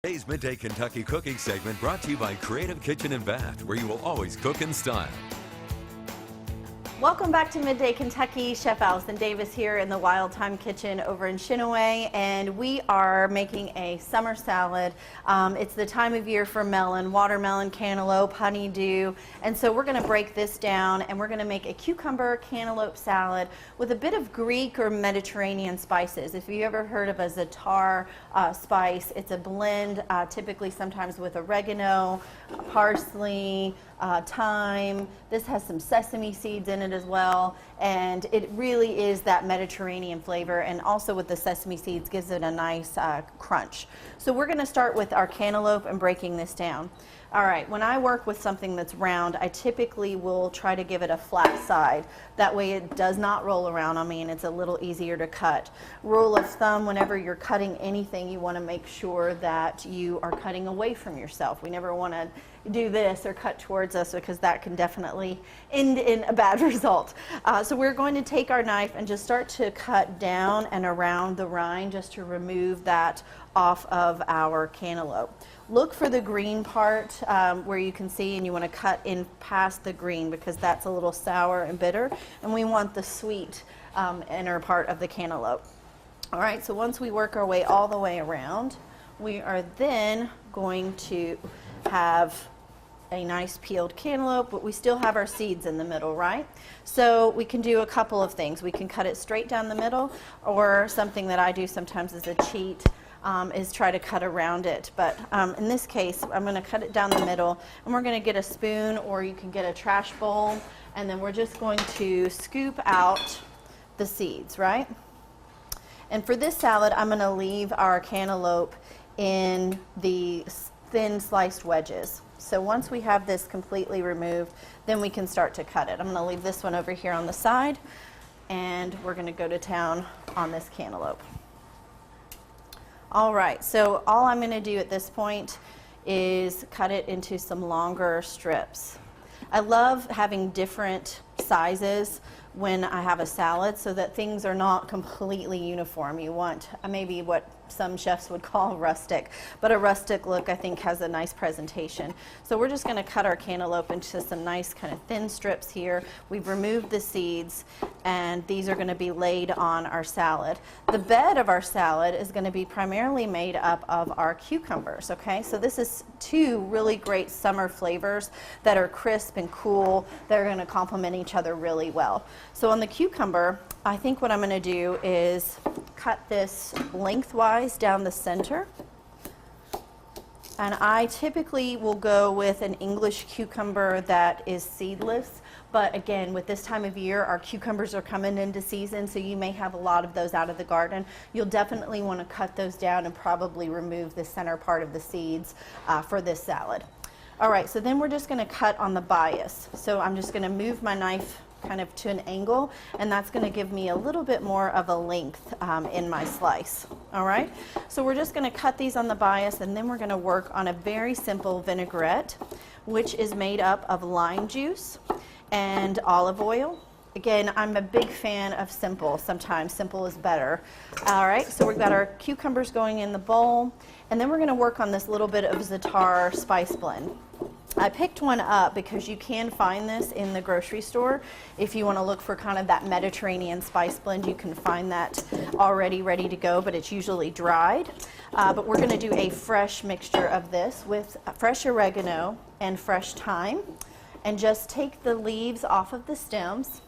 Today's Midday Kentucky cooking segment brought to you by Creative Kitchen and Bath, where you will always cook in style. Welcome back to Midday Kentucky. Chef Allison Davis here in the Wild Thyme kitchen over in Chinaway, and we are making a summer salad. It's the time of year for melon, watermelon, cantaloupe, honeydew, and so we're going to break this down and we're going to make a cucumber cantaloupe salad with a bit of Greek or Mediterranean spices. If you ever heard of a za'atar spice, it's a blend typically sometimes with oregano, parsley, thyme. This has some sesame seeds in it as well, and it really is that Mediterranean flavor, and also with the sesame seeds gives it a nice crunch. So we're going to start with our cantaloupe and breaking this down. All right, when I work with something that's round, I typically will try to give it a flat side. That way it does not roll around on me and it's a little easier to cut. Rule of thumb, whenever you're cutting anything, you want to make sure that you are cutting away from yourself. We never want to do this or cut towards us, because that can definitely end in a bad result. So we're going to take our knife and just start to cut down and around the rind just to remove that off of our cantaloupe. Look for the green part where you can see, and you want to cut in past the green because that's a little sour and bitter, and we want the sweet inner part of the cantaloupe. All right, so once we work our way all the way around, we are then going to have a nice peeled cantaloupe, but we still have our seeds in the middle, right? So we can do a couple of things. We can cut it straight down the middle, or something that I do sometimes as a cheat is try to cut around it. But in this case, I'm going to cut it down the middle, and we're going to get a spoon, or you can get a trash bowl, and then we're just going to scoop out the seeds, right? And for this salad, I'm going to leave our cantaloupe in the thin sliced wedges. So once we have this completely removed, then we can start to cut it. I'm going to leave this one over here on the side, and we're going to go to town on this cantaloupe. All right, so all I'm going to do at this point is cut it into some longer strips. I love having different sizes when I have a salad so that things are not completely uniform. You want maybe what some chefs would call rustic, but a rustic look I think has a nice presentation. So we're just going to cut our cantaloupe into some nice kind of thin strips here. We've removed the seeds, and these are going to be laid on our salad. The bed of our salad is going to be primarily made up of our cucumbers, okay? So this is two really great summer flavors that are crisp and cool. They're going to complement each other really well. So on the cucumber, I think what I'm going to do is cut this lengthwise down the center. And I typically will go with an English cucumber that is seedless. But again, with this time of year, our cucumbers are coming into season, so you may have a lot of those out of the garden. You'll definitely want to cut those down and probably remove the center part of the seeds for this salad. All right, so then we're just going to cut on the bias. So I'm just going to move my knife kind of to an angle, and that's going to give me a little bit more of a length in my slice. All right, so we're just going to cut these on the bias, and then we're going to work on a very simple vinaigrette, which is made up of lime juice and olive oil. Again, I'm a big fan of simple. Sometimes simple is better. All right, so we've got our cucumbers going in the bowl, and then we're going to work on this little bit of za'atar spice blend. I picked one up because you can find this in the grocery store. If you want to look for kind of that Mediterranean spice blend, you can find that already ready to go, but it's usually dried. But we're going to do a fresh mixture of this with fresh oregano and fresh thyme, and just take the leaves off of the stems,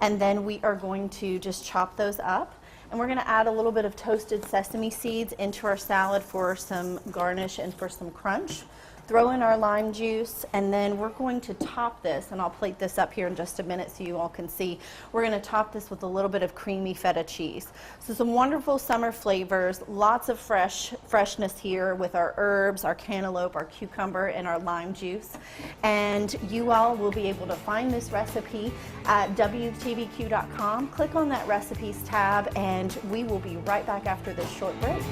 and then we are going to just chop those up. And we're going to add a little bit of toasted sesame seeds into our salad for some garnish and for some crunch. Throw in our lime juice, and then we're going to top this, and I'll plate this up here in just a minute so you all can see. We're going to top this with a little bit of creamy feta cheese. So some wonderful summer flavors, lots of freshness here with our herbs, our cantaloupe, our cucumber, and our lime juice. And you all will be able to find this recipe at WTBQ.com. Click on that recipes tab, and we will be right back after this short break.